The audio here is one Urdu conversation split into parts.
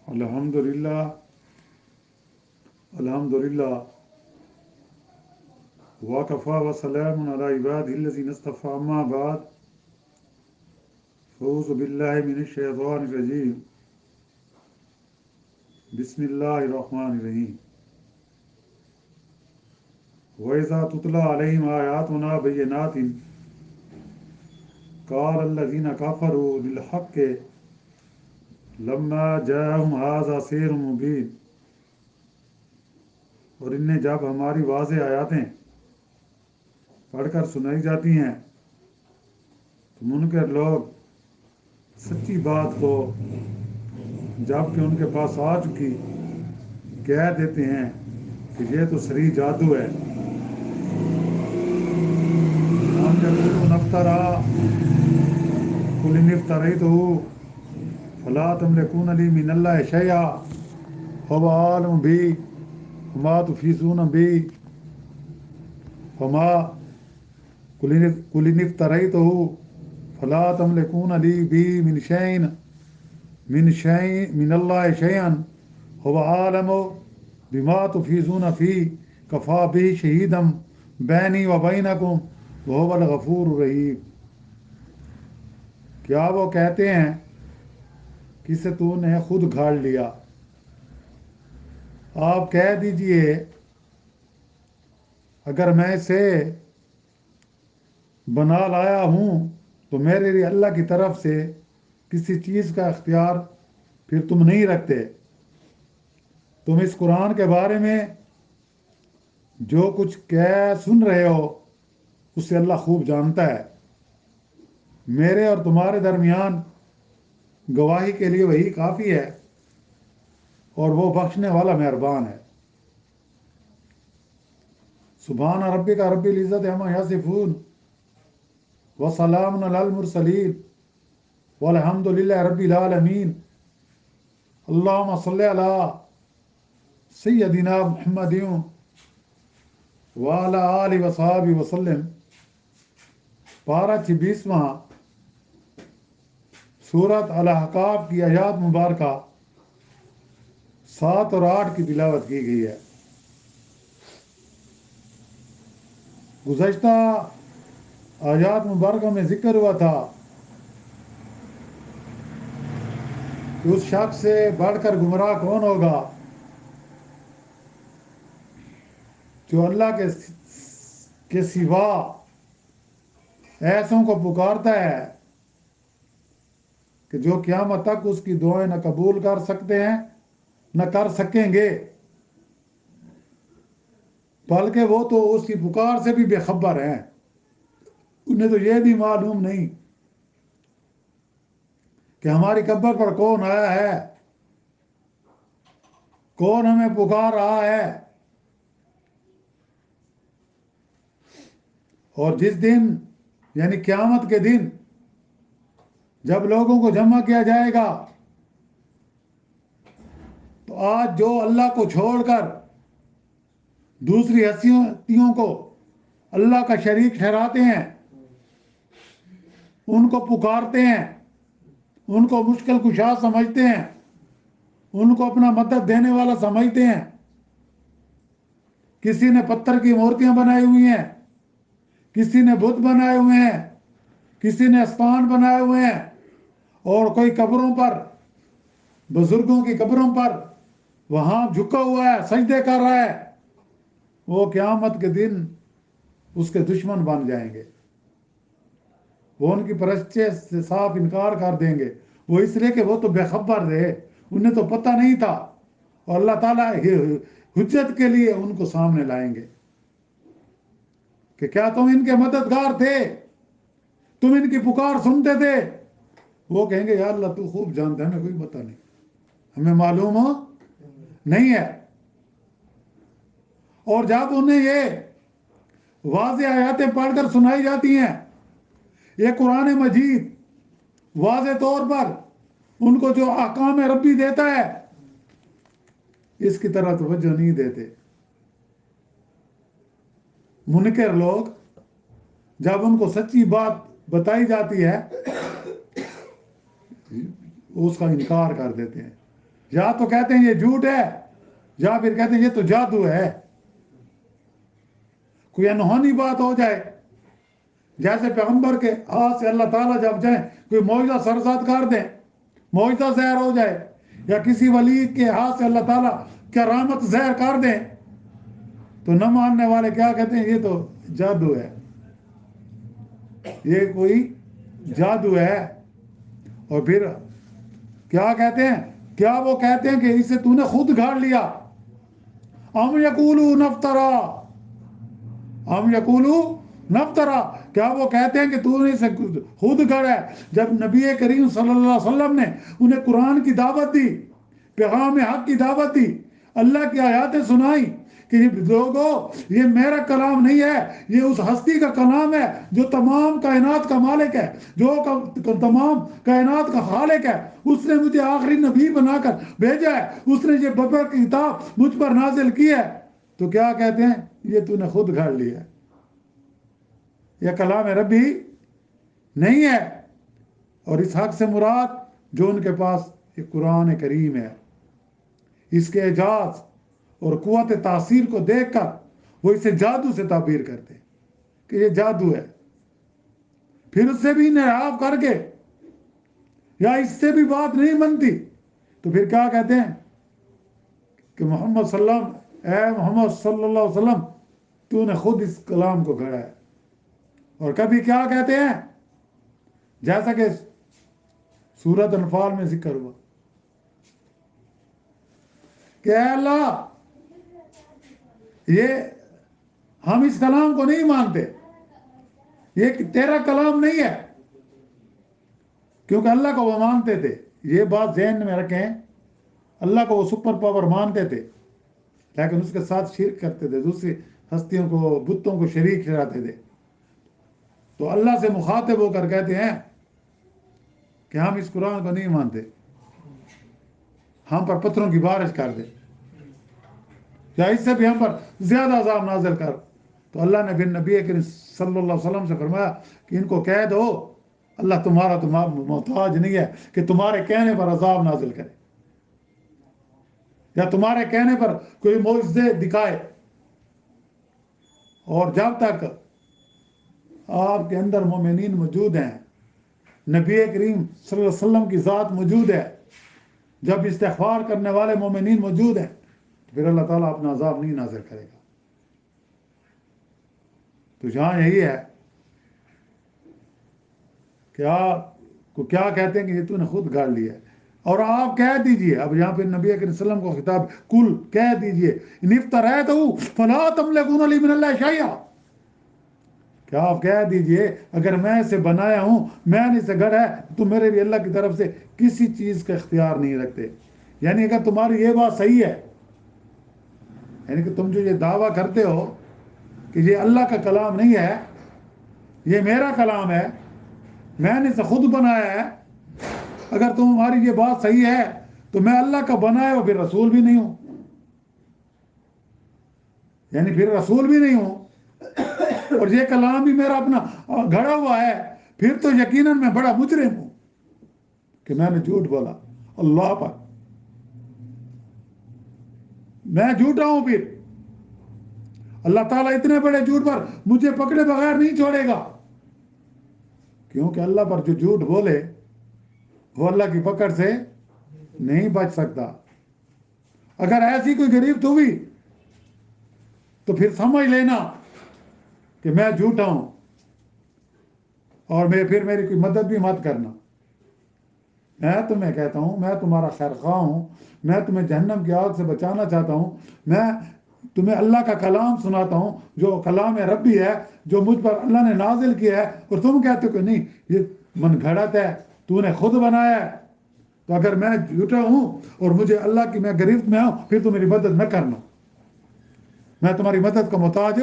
الحمدللہ الحمدللہ وکفیٰ وسلام علی عبادہ الذین اصطفیٰ اما بعد اعوذ باللہ من الشیطان الرجیم بسم اللہ الرحمن الرحیم وَإِذَا تُتْلَى عَلَيْهِمْ آيَاتُنَا بَيِّنَاتٍ قَالَ الَّذِينَ كَفَرُوا لِلْحَقِّ لَمَّا جَاءَهُمْ هَذَا سِحْرٌ مُبِينٌ۔ اور انہیں جب ہماری واضح آیاتیں پڑھ کر سنائی جاتی ہیں تو منکر لوگ سچی بات کو جب کہ ان کے پاس آ چکی کہہ دیتے ہیں کہ یہ تو صریح جادو ہے۔ ہم یقولون افترا قل ان افتریتہ فلا تملکون لی من اللہ شیئا هو عالم بی وما تفیضون بی فما قل ان افتریتہ فلا تملکون لی بی من اللہ شیئا هو عالم بما تفیضون فی کفا بہ شہیدا بینی و بینکم وهو الغفور الرحیم۔ کیا وہ کہتے ہیں کہ اسے تو نے خود گھاڑ لیا؟ آپ کہہ دیجئے اگر میں اسے بنا لایا ہوں تو میرے لیے اللہ کی طرف سے کسی چیز کا اختیار پھر تم نہیں رکھتے۔ تم اس قرآن کے بارے میں جو کچھ کہہ سن رہے ہو اسے اللہ خوب جانتا ہے۔ میرے اور تمہارے درمیان گواہی کے لیے وہی کافی ہے اور وہ بخشنے والا مہربان ہے۔ سبحان ربک رب العزت عما یصفون وسلام علی المرسلین والحمد للہ رب العالمین۔ اللہم صلی علی سیدنا محمد وعلی آلہ وصحبہ وسلم۔ پارہ 26واں سورۃ الاحقاف کی آیات مبارکہ 7 اور 8 کی تلاوت کی گئی ہے۔ گزشتہ آیات مبارکہ میں ذکر ہوا تھا کہ اس شخص سے بڑھ کر گمراہ کون ہوگا جو اللہ کے سوا ایسوں کو پکارتا ہے کہ جو قیامت تک اس کی دعائیں نہ قبول کر سکتے ہیں نہ کر سکیں گے، بلکہ وہ تو اس کی پکار سے بھی بے خبر ہیں۔ انہیں تو یہ بھی معلوم نہیں کہ ہماری قبر پر کون آیا ہے، کون ہمیں پکار رہا ہے۔ اور جس دن یعنی قیامت کے دن جب لوگوں کو جمع کیا جائے گا تو آج جو اللہ کو چھوڑ کر دوسری ہستیوں کو اللہ کا شریک ٹھہراتے ہیں، ان کو پکارتے ہیں، ان کو مشکل کشا سمجھتے ہیں، ان کو اپنا مدد دینے والا سمجھتے ہیں، کسی نے پتھر کی مورتیاں بنائی ہوئی ہیں، کسی نے بت بنائے ہوئے ہیں، کسی نے استان بنائے ہوئے ہیں، اور کوئی قبروں پر، بزرگوں کی قبروں پر وہاں جھکا ہوا ہے، سجدے کر رہا ہے، وہ قیامت کے دن اس کے دشمن بن جائیں گے۔ وہ ان کی پرستش سے صاف انکار کر دیں گے، وہ اس لیے کہ وہ تو بے خبر تھے، انہیں تو پتہ نہیں تھا، اور اللہ تعالیٰ حجت کے لیے ان کو سامنے لائیں گے کہ کیا تم ان کے مددگار تھے، تم ان کی پکار سنتے تھے؟ وہ کہیں گے یا اللہ تو خوب جانتا ہے، ہمیں کوئی پتہ نہیں، ہمیں معلوم ہو نہیں ہے۔ اور جب انہیں یہ واضح آیاتیں پڑھ کر سنائی جاتی ہیں، یہ قرآن مجید واضح طور پر ان کو جو احکام ربی دیتا ہے اس کی طرح توجہ نہیں دیتے۔ منکر لوگ جب ان کو سچی بات بتائی جاتی ہے اس کا انکار کر دیتے ہیں، یا تو کہتے ہیں یہ جھوٹ ہے، یا پھر کہتے ہیں یہ تو جادو ہے. کوئی انہونی بات ہو جائے، جیسے پیغمبر کے ہاتھ سے اللہ تعالیٰ جب جائیں کوئی معجزہ سرزاد کر دیں، معجزہ ظاہر ہو جائے، یا کسی ولی کے ہاتھ سے اللہ تعالیٰ کرامت ظاہر کر دیں، تو نہ ماننے والے کیا کہتے ہیں یہ تو جادو ہے، یہ کوئی جادو ہے. اور پھر کیا کہتے ہیں؟ کیا وہ کہتے ہیں کہ اسے تو نے خود گھاڑ لیا؟ ام یقولون افترا، ام یقولون افترا، کیا وہ کہتے ہیں کہ تو نے اسے خود گھڑا ہے؟ جب نبی کریم صلی اللہ علیہ وسلم نے انہیں قرآن کی دعوت دی، پیغام حق کی دعوت دی، اللہ کی آیاتیں سنائی کہ لوگوں یہ میرا کلام نہیں ہے، یہ اس ہستی کا کلام ہے جو تمام کائنات کا مالک ہے، جو تمام کائنات کا خالق ہے، اس نے مجھے آخری نبی بنا کر بھیجا ہے، اس نے یہ ببر کی کتاب مجھ پر نازل کی ہے. تو کیا کہتے ہیں؟ یہ تو نے خود گھڑ لیا، یہ کلام ربی نہیں ہے. اور اس حق سے مراد جو ان کے پاس یہ قرآن کریم ہے، اس کے اعجاز اور قوت تاثیر کو دیکھ کر وہ اسے جادو سے تعبیر کرتے ہیں کہ یہ جادو ہے. پھر اس سے بھی انحراف کر کے یا اس سے بھی بات نہیں بنتی تو پھر کیا کہتے ہیں کہ محمد صلی اللہ علیہ وسلم، اے محمد صلی اللہ علیہ وسلم تو نے خود اس کلام کو گھڑا ہے. اور کبھی کیا کہتے ہیں جیسا کہ سورۃ انفال میں ذکر ہوا کہ اے اللہ یہ ہم اس کلام کو نہیں مانتے، یہ تیرا کلام نہیں ہے. کیونکہ اللہ کو وہ مانتے تھے، یہ بات ذہن میں رکھیں، اللہ کو وہ سپر پاور مانتے تھے لیکن اس کے ساتھ شرک کرتے تھے، دوسری ہستیوں کو، بتوں کو شریک ٹھہراتے تھے. تو اللہ سے مخاطب ہو کر کہتے ہیں کہ ہم اس قرآن کو نہیں مانتے، ہم پر پتھروں کی بارش کر دے یا اس سے بھی ہم پر زیادہ عذاب نازل کر. تو اللہ نے پھر نبی کریم صلی اللہ علیہ وسلم سے فرمایا کہ ان کو کہہ دو اللہ تمہارا محتاج نہیں ہے کہ تمہارے کہنے پر عذاب نازل کرے یا تمہارے کہنے پر کوئی معجزے دکھائے. اور جب تک آپ کے اندر مومنین موجود ہیں، نبی کریم صلی اللہ علیہ وسلم کی ذات موجود ہے، جب استغفار کرنے والے مومنین موجود ہیں تو پھر اللہ تعالیٰ اپنا عذاب نہیں نازل کرے گا. تو جہاں یہی ہے کہ آپ کو کیا کہتے ہیں کہ یہ تو نے خود گاڑ لیا ہے. اور آپ کہہ دیجئے، اب یہاں پہ نبی کریم صلی اللہ علیہ وسلم کو خطاب، کل کہہ دیجئے ان افتریتہ فلا تملکون لی من اللہ شیئا، کہ آپ کہہ دیجئے اگر میں اسے بنایا ہوں، میں نے اسے گھڑا ہے، تو میرے بھی اللہ کی طرف سے کسی چیز کا اختیار نہیں رکھتے. یعنی اگر تمہاری یہ بات صحیح ہے، یعنی کہ تم جو یہ دعویٰ کرتے ہو کہ یہ اللہ کا کلام نہیں ہے، یہ میرا کلام ہے، میں نے اسے خود بنایا ہے، اگر تمہاری یہ بات صحیح ہے تو میں اللہ کا بنایا ہوا پھر رسول بھی نہیں ہوں، یعنی پھر رسول بھی نہیں ہوں، اور یہ کلام بھی میرا اپنا گھڑا ہوا ہے، پھر تو یقیناً میں بڑا مجرم ہوں کہ میں نے جھوٹ بولا اللہ پر، میں جھوٹا ہوں. پھر اللہ تعالیٰ اتنے بڑے جھوٹ پر مجھے پکڑے بغیر نہیں چھوڑے گا، کیونکہ اللہ پر جو جھوٹ بولے وہ اللہ کی پکڑ سے نہیں بچ سکتا. اگر ایسی کوئی غریب تو ہوئی تو پھر سمجھ لینا کہ میں جھوٹا ہوں، اور پھر میری کوئی مدد بھی مت کرنا. میں تمہیں کہتا ہوں، میں تمہارا خیر خواہ ہوں، میں تمہیں جہنم کی آگ سے بچانا چاہتا ہوں، میں تمہیں اللہ کا کلام سناتا ہوں جو کلام ربی ہے، جو مجھ پر اللہ نے نازل کیا ہے، اور تم کہتے ہو کہ نہیں یہ من گھڑت ہے، تو نے خود بنایا ہے. تو اگر میں جھوٹا ہوں اور مجھے اللہ کی میں گرفت میں ہوں، پھر تو میری مدد نہ کرنا، میں تمہاری مدد کا محتاج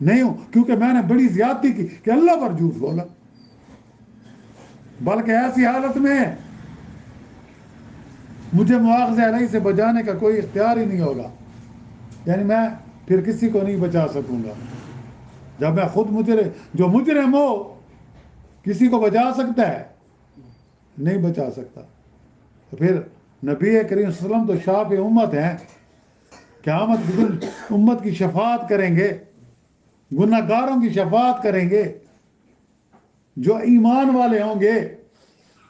نہیں ہوں، کیونکہ میں نے بڑی زیادتی کی کہ اللہ پر جھوٹ بولا، بلکہ ایسی حالت میں مجھے مواخذہ علیہ سے بچانے کا کوئی اختیار ہی نہیں ہوگا، یعنی میں پھر کسی کو نہیں بچا سکوں گا. جب میں خود مجرم، جو مجرم ہو کسی کو بچا سکتا ہے؟ نہیں بچا سکتا. تو پھر نبی کریم صلی اللہ علیہ وسلم تو شاف امت ہیں، قیامت کے دن امت کی شفاعت کریں گے، گناہ گاروں کی شفاعت کریں گے، جو ایمان والے ہوں گے،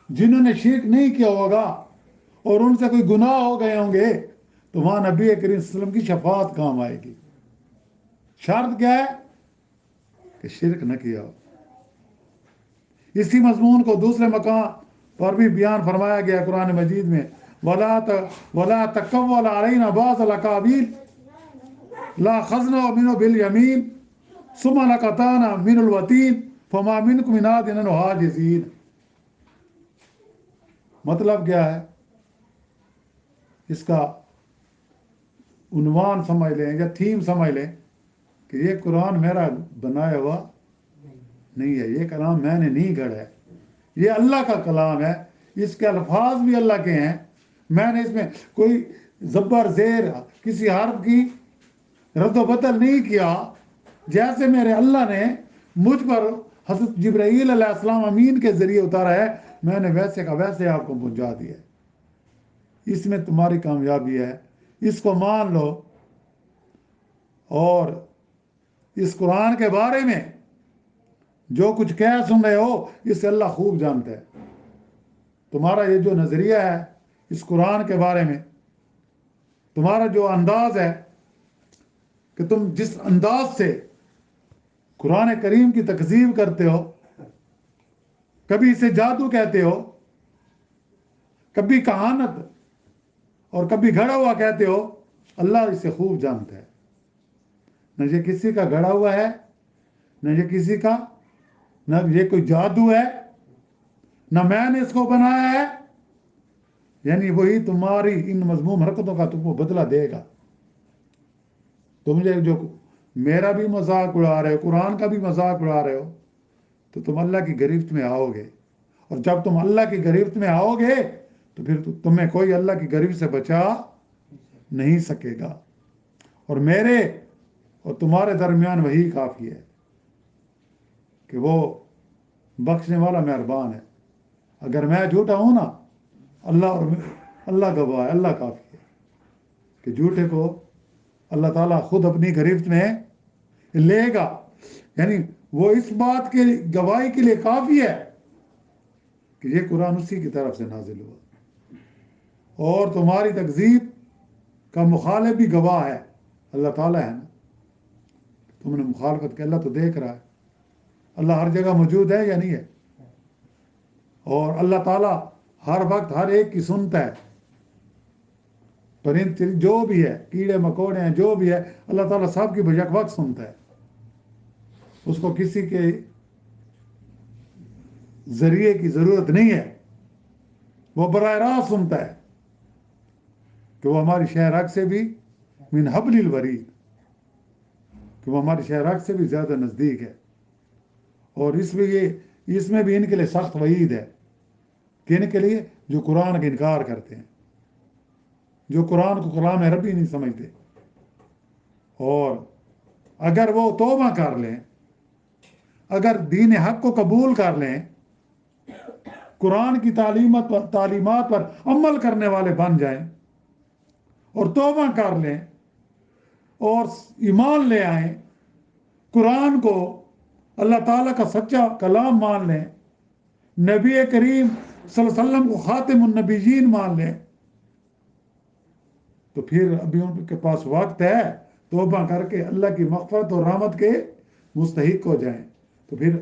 جنہوں نے شرک نہیں کیا ہوگا اور ان سے کوئی گناہ ہو گئے ہوں گے، تو وہاں نبی کریم صلی اللہ علیہ وسلم کی شفاعت کام آئے گی۔ شرط کیا ہے؟ کہ شرک نہ کیا ہو۔ اسی مضمون کو دوسرے مقام پر بھی بیان فرمایا گیا قرآن مجید میں، وَلَا تَقَوَّلَ عَلَيْنَا بَعْضَ الْأَقَاوِيلِ لَأَخَذْنَا مِنْهُ بِالْيَمِينِ ثُمَّ لَقَطَعْنَا مِنْهُ الْوَتِينَ فَمَا مِنْكُمْ مِنْ أَحَدٍ عَنْهُ حَاجِزِينَ۔ مطلب کیا ہے؟ اس کا عنوان سمجھ لیں یا تھیم سمجھ لیں کہ یہ قرآن میرا بنایا ہوا نہیں ہے، یہ کلام میں نے نہیں گھڑا ہے، یہ اللہ کا کلام ہے، اس کے الفاظ بھی اللہ کے ہیں، میں نے اس میں کوئی زبر زیر کسی حرف کی رد و بدل نہیں کیا، جیسے میرے اللہ نے مجھ پر حضرت جبرائیل علیہ السلام امین کے ذریعے اتارا ہے، میں نے ویسے کا ویسے آپ کو پہنچا دیا ہے۔ اس میں تمہاری کامیابی ہے، اس کو مان لو، اور اس قرآن کے بارے میں جو کچھ کہہ سن رہے ہو اس سے اللہ خوب جانتا ہے۔ تمہارا یہ جو نظریہ ہے اس قرآن کے بارے میں، تمہارا جو انداز ہے کہ تم جس انداز سے قرآن کریم کی تکذیب کرتے ہو، کبھی اسے جادو کہتے ہو، کبھی کہانت اور کبھی گھڑا ہوا کہتے ہو، اللہ اسے خوب جانتا ہے۔ نہ یہ کسی کا گھڑا ہوا ہے، نہ یہ کسی کا، نہ یہ کوئی جادو ہے، نہ میں نے اس کو بنایا ہے، یعنی وہی تمہاری ان مذموم حرکتوں کا تم کو بدلہ دے گا۔ تم جو میرا بھی مذاق اڑا رہے ہو، قرآن کا بھی مذاق اڑا رہے ہو، تو تم اللہ کی گرفت میں آؤ گے، اور جب تم اللہ کی گرفت میں آؤ گے تو پھر تمہیں کوئی اللہ کی گرفت سے بچا نہیں سکے گا، اور میرے اور تمہارے درمیان وہی کافی ہے کہ وہ بخشنے والا مہربان ہے۔ اگر میں جھوٹا ہوں نا، اللہ گواہ ہے، اللہ کافی ہے کہ جھوٹے کو اللہ تعالیٰ خود اپنی گرفت میں لے گا، یعنی وہ اس بات کے گواہی کے لیے کافی ہے کہ یہ قرآن اسی کی طرف سے نازل ہوا، اور تمہاری تکذیب کا مخالف بھی گواہ ہے، اللہ تعالیٰ ہے نا۔ تم نے مخالفت کی، اللہ تو دیکھ رہا ہے، اللہ ہر جگہ موجود ہے یا نہیں ہے، اور اللہ تعالیٰ ہر وقت ہر ایک کی سنتا ہے، پرند جو بھی ہے، کیڑے مکوڑے ہیں، جو بھی ہے، اللہ تعالیٰ سب کی بیک وقت سنتا ہے، اس کو کسی کے ذریعے کی ضرورت نہیں ہے، وہ براہ راست سنتا ہے، کہ وہ ہماری شہرک سے بھی من حبل الورید، کہ وہ ہماری شہرک سے بھی زیادہ نزدیک ہے، اور اس میں بھی ان کے لیے سخت وعید ہے، کہ ان کے لیے جو قرآن کا انکار کرتے ہیں، جو قرآن کو کلام ربی نہیں سمجھتے، اور اگر وہ توبہ کر لیں، اگر دین حق کو قبول کر لیں، قرآن کی تعلیمات پر عمل کرنے والے بن جائیں اور توبہ کر لیں اور ایمان لے آئیں، قرآن کو اللہ تعالیٰ کا سچا کلام مان لیں، نبی کریم صلی اللہ علیہ وسلم کو خاتم النبیین مان لیں، تو پھر ابھی ان کے پاس وقت ہے، توبہ کر کے اللہ کی مغفرت اور رحمت کے مستحق ہو جائیں، تو پھر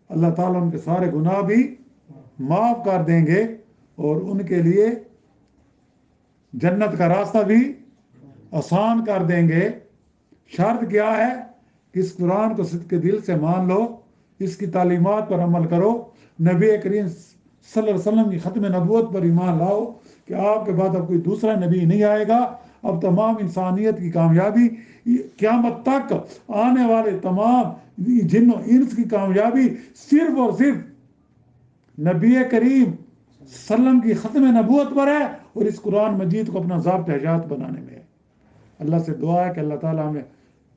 اللہ تعالیٰ ان کے سارے گناہ بھی معاف کر دیں گے، اور ان کے لیے جنت کا راستہ بھی آسان کر دیں گے۔ شرط کیا ہے؟ کہ اس قرآن کو صدق دل سے مان لو، اس کی تعلیمات پر عمل کرو، نبی کریم صلی اللہ علیہ وسلم کی ختم نبوت پر ایمان لاؤ کہ آپ کے بعد اب کوئی دوسرا نبی نہیں آئے گا، اب تمام انسانیت کی کامیابی، قیامت تک آنے والے تمام جن و انس کی کامیابی صرف اور صرف نبی کریم صلی اللہ علیہ وسلم کی ختم نبوت پر ہے، اور اس قرآن مجید کو اپنا ضابط حیات بنانے میں ہے۔ اللہ سے دعا ہے کہ اللہ تعالیٰ ہمیں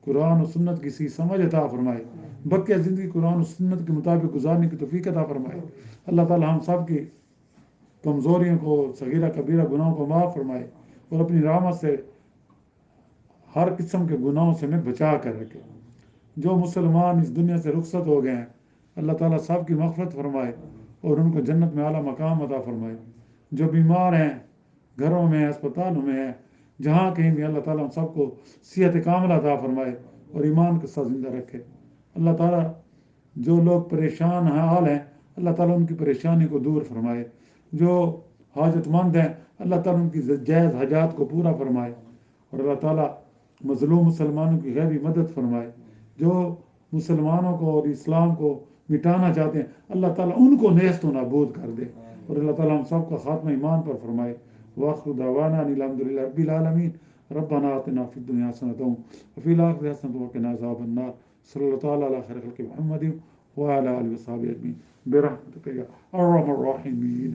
قرآن و سنت کی صحیح سمجھ عطا فرمائے، بقیہ زندگی قرآن و سنت کے مطابق گزارنے کی توفیق عطا فرمائے۔ اللہ تعالیٰ ہم سب کی کمزوریوں کو، صغیرہ کبیرہ گناہوں کو معاف فرمائے، اور اپنی رحمت سے ہر قسم کے گناہوں سے ہمیں بچا کر رکھے۔ جو مسلمان اس دنیا سے رخصت ہو گئے ہیں، اللہ تعالیٰ سب کی مغفرت فرمائے اور ان کو جنت میں اعلیٰ مقام عطا فرمائے۔ جو بیمار ہیں، گھروں میں، اسپتالوں میں ہیں، جہاں کہیں بھی، اللہ تعالیٰ ہم سب کو صحت کاملہ عطا فرمائے اور ایمان کے ساتھ زندہ رکھے۔ اللہ تعالیٰ جو لوگ پریشان حال ہیں، اللہ تعالیٰ ان کی پریشانی کو دور فرمائے۔ جو حاجت مند ہیں، اللہ تعالیٰ ان کی جائز حاجات کو پورا فرمائے، اور اللہ تعالیٰ مظلوم مسلمانوں کی غیبی مدد فرمائے۔ جو مسلمانوں کو اور اسلام کو مٹانا چاہتے ہیں، اللہ تعالیٰ ان کو نیست و نابود کر دے، اور اللہ تعالیٰ ہم سب کا خاتمہ ایمان پر فرمائے۔ وآخر دعوانا ان الحمد للہ رب العالمین۔ ربنا آتنا فی الدنیا حسنۃ وفی الآخرۃ حسنۃ وقنا عذاب النار۔ صلی اللہ تعالیٰ علی خیر خلق محمد وعلی آلہ وصحبہ اجمعین برحمتک یا ارحم الراحمین۔